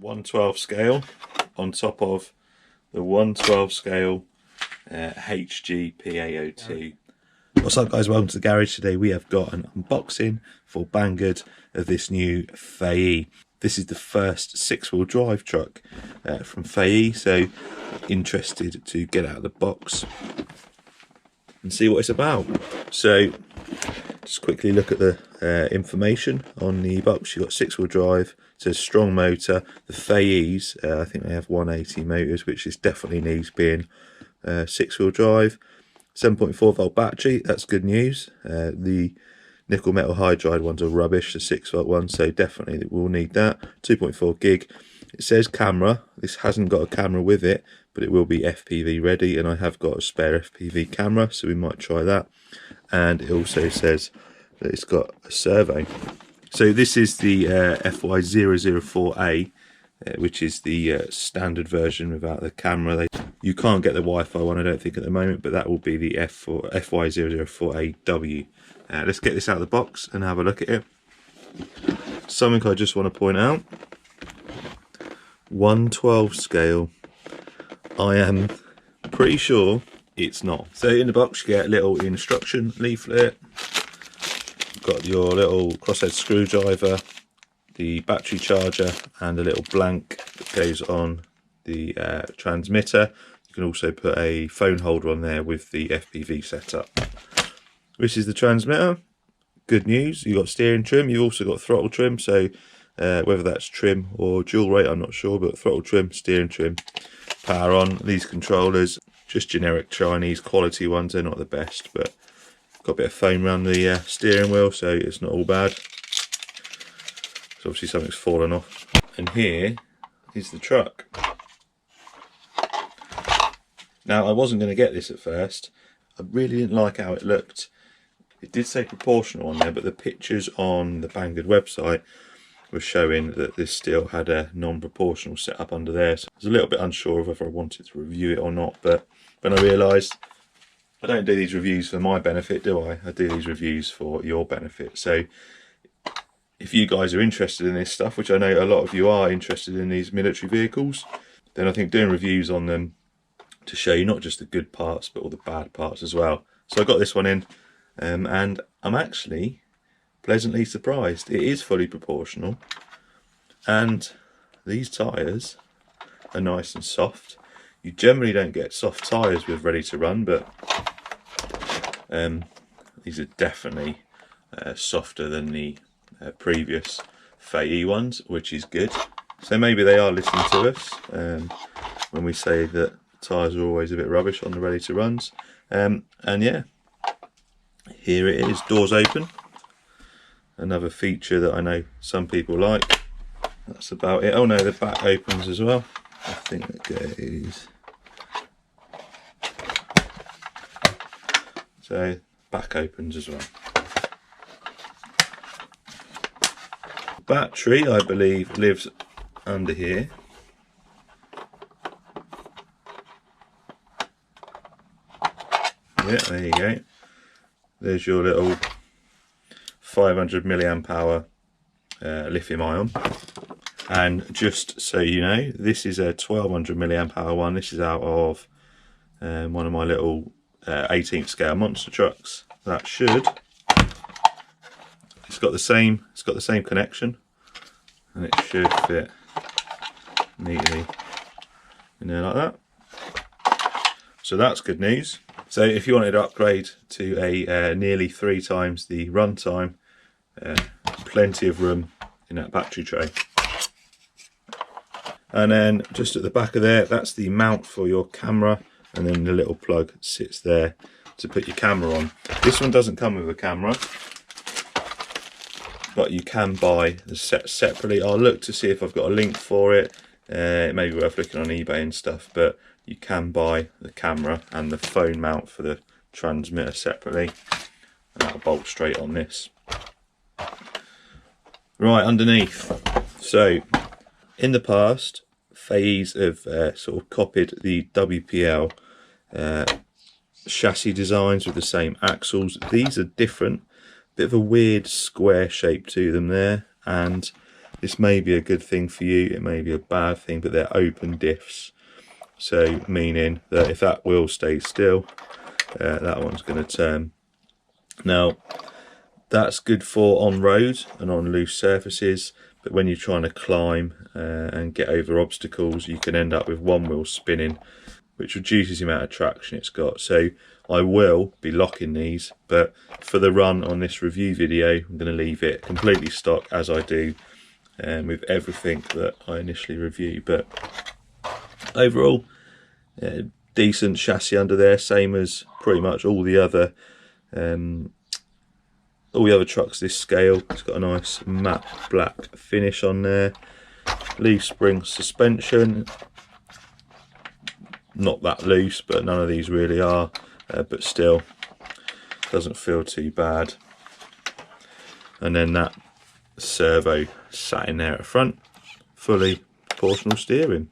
1/12 scale on top of the 1/12 scale HG P802. What's up guys, welcome to the garage. Today we have got an unboxing for Banggood of this new Fayee. This is the first 6-wheel drive truck from Fayee, so interested to get out of the box and see what it's about. So just quickly look at the information on the box. You've got 6-wheel drive, it says strong motor. The Fayees, I think they have 180 motors, which is definitely needs being 6-wheel drive. 7.4 volt battery, that's good news. The nickel metal hydride ones are rubbish, the 6 volt ones, so definitely we'll need that. 2.4 gig. It says camera. This hasn't got a camera with it, but it will be FPV ready, and I have got a spare FPV camera, so we might try that. And it also says that it's got a servo. So this is the FY004A, which is the standard version without the camera. You can't get the Wi-Fi one, I don't think, at the moment, but that will be the FY004AW. Let's get this out of the box and have a look at it. Something I just want to point out: 1/12 scale. I am pretty sure it's not. So in the box you get a little instruction leaflet. You've got your little crosshead screwdriver, the battery charger, and a little blank that goes on the transmitter. You can also put a phone holder on there with the FPV setup. This is the transmitter. Good news, you've got steering trim, you've also got throttle trim, so whether that's trim or dual rate I'm not sure, but throttle trim, steering trim, power on. These controllers, just generic Chinese quality ones, they're not the best, but got a bit of foam around the steering wheel, so it's not all bad. So obviously something's fallen off. And here is the truck. Now I wasn't going to get this at first. I really didn't like how it looked. It did say proportional on there, but the pictures on the Banggood website were showing that this still had a non-proportional setup under there. So I was a little bit unsure of whether I wanted to review it or not, but when I realised I don't do these reviews for my benefit, do I? I do these reviews for your benefit. So if you guys are interested in this stuff, which I know a lot of you are interested in these military vehicles, then I think doing reviews on them to show you not just the good parts but all the bad parts as well. So I got this one in, and I'm actually pleasantly surprised. It is fully proportional, and these tyres are nice and soft. You generally don't get soft tyres with ready to run, but these are definitely softer than the previous Fayee ones, which is good. So maybe they are listening to us when we say that tyres are always a bit rubbish on the ready to runs. And yeah, here it is, doors open. Another feature that I know some people like. That's about it. Oh no, the back opens as well. I think that goes. So back opens as well. Battery, I believe, lives under here. Yeah, there you go. There's your little 500 milliamp hour lithium ion. And just so you know, this is a 1200 milliamp hour one. This is out of one of my little 18th scale monster trucks. That should. It's got the same connection, and it should fit neatly in there like that. So that's good news. So if you wanted to upgrade to a nearly 3 times the runtime, plenty of room in that battery tray. And then just at the back of there, that's the mount for your camera, and then the little plug sits there to put your camera on. This one doesn't come with a camera, but you can buy the set separately. I'll look to see if I've got a link for it. It may be worth looking on eBay and stuff, but you can buy the camera and the phone mount for the transmitter separately, and that'll bolt straight on this. Right, underneath. So in the past, Fayees have sort of copied the WPL chassis designs with the same axles. These are different, bit of a weird square shape to them there, and This may be a good thing for you, it may be a bad thing, but they're open diffs. So meaning that if that wheel stays still, that one's going to turn. Now, that's good for on road and on loose surfaces, but when you're trying to climb and get over obstacles, you can end up with one wheel spinning, which reduces the amount of traction it's got. So I will be locking these, but for the run on this review video, I'm going to leave it completely stock as I do with everything that I initially review. But overall, decent chassis under there, same as pretty much all the other trucks this scale. It's got a nice matte black finish on there, leaf spring suspension, not that loose, but none of these really are, but still doesn't feel too bad. And then that servo sat in there at the front, fully proportional steering.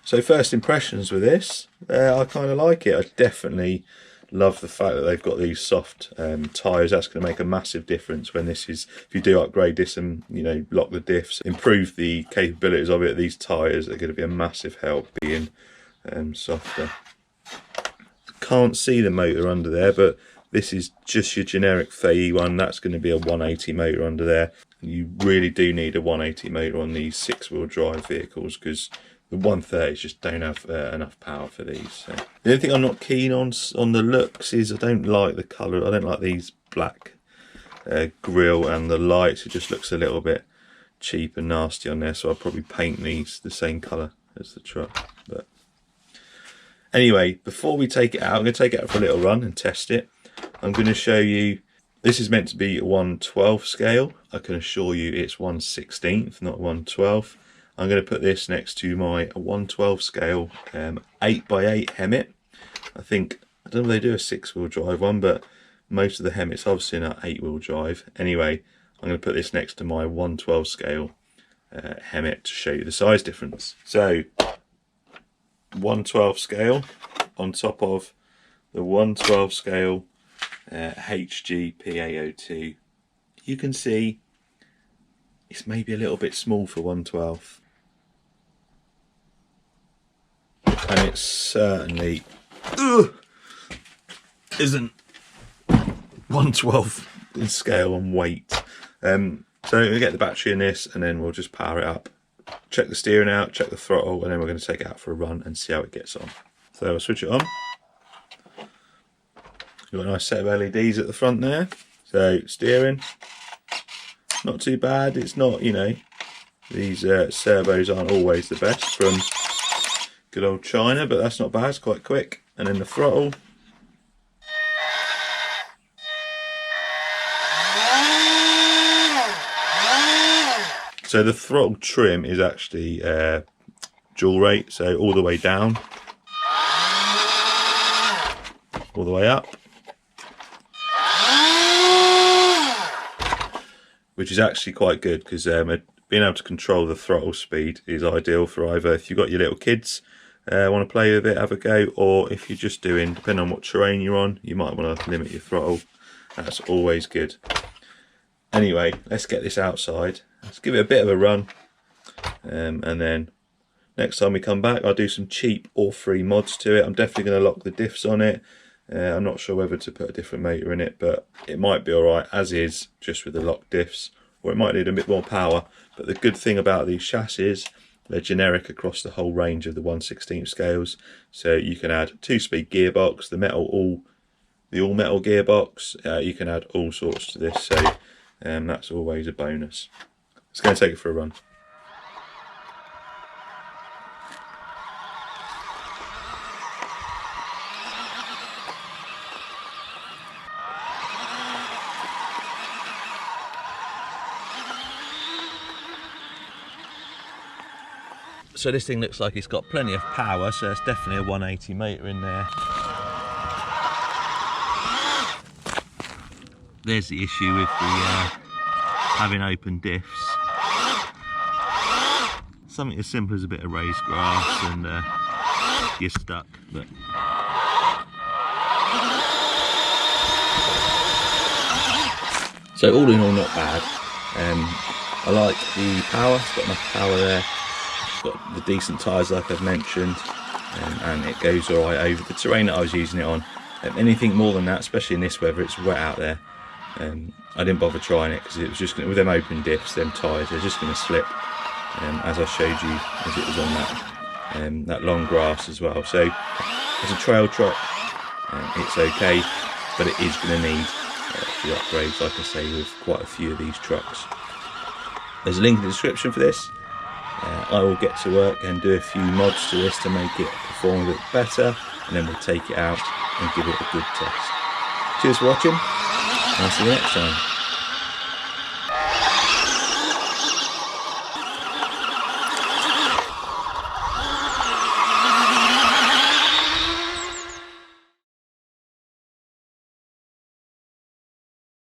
So first impressions with this, I kind of like it. I definitely love the fact that they've got these soft tyres. That's going to make a massive difference when this is, if you do upgrade this and, you know, lock the diffs, improve the capabilities of it. These tyres are going to be a massive help being softer. Can't see the motor under there, but this is just your generic Fayee one. That's going to be a 180 motor under there. You really do need a 180 motor on these 6-wheel drive vehicles, because the 130s just don't have enough power for these. So. The only thing I'm not keen on the looks is I don't like the colour. I don't like these black grille and the lights. It just looks a little bit cheap and nasty on there. So I'll probably paint these the same colour as the truck. But anyway, before we take it out, I'm going to take it out for a little run and test it. I'm going to show you. This is meant to be a 1/12 scale. I can assure you it's 1/16, not 1/12. I'm going to put this next to my 1/12 scale 8x8 Hemmt. I don't know if they do a 6-wheel drive one, but most of the Hemmets I've seen are 8-wheel drive. Anyway, I'm going to put this next to my 1/12 scale Hemmt to show you the size difference. So 1/12 scale on top of the 1/12 scale HG P802. You can see it's maybe a little bit small for 1/12. And it certainly isn't 1/12 in scale and weight. So we'll get the battery in this and then we'll just power it up. Check the steering out, check the throttle, and then we're going to take it out for a run and see how it gets on. So I'll switch it on. Got a nice set of LEDs at the front there. So steering, not too bad. It's not, you know, these servos aren't always the best from good old China, but that's not bad, it's quite quick. And then the throttle. So the throttle trim is actually dual rate, so all the way down, all the way up, which is actually quite good because being able to control the throttle speed is ideal for either if you've got your little kids want to play with it, have a go, or if you're just doing, depending on what terrain you're on, you might want to limit your throttle. That's always good. Anyway, let's get this outside. Let's give it a bit of a run, and then next time we come back I'll do some cheap or free mods to it. I'm definitely going to lock the diffs on it. I'm not sure whether to put a different motor in it, but it might be alright as is, just with the locked diffs, or it might need a bit more power. But the good thing about these chassis, they're generic across the whole range of the 1/16 scales, so you can add 2-speed gearbox, the all metal gearbox, you can add all sorts to this, so that's always a bonus. Let's go and take it for a run. So this thing looks like it's got plenty of power, so it's definitely a 180 motor in there. There's the issue with the having open diffs. Something as simple as a bit of raised grass and you're stuck. But So all in all, not bad. I like the power, it's got enough power there, it's got the decent tyres like I've mentioned, and it goes alright over the terrain that I was using it on. Anything more than that, especially in this weather, it's wet out there, I didn't bother trying it because it was just gonna, with them open diffs, them tyres, they're just going to slip, as I showed you as it was on that long grass as well. So as a trail truck, it's okay, but it is going to need a few upgrades, like I say, with quite a few of these trucks. There's a link in the description for this. I will get to work and do a few mods to this to make it perform a bit better, and then we'll take it out and give it a good test. Cheers for watching, and I'll see you next time.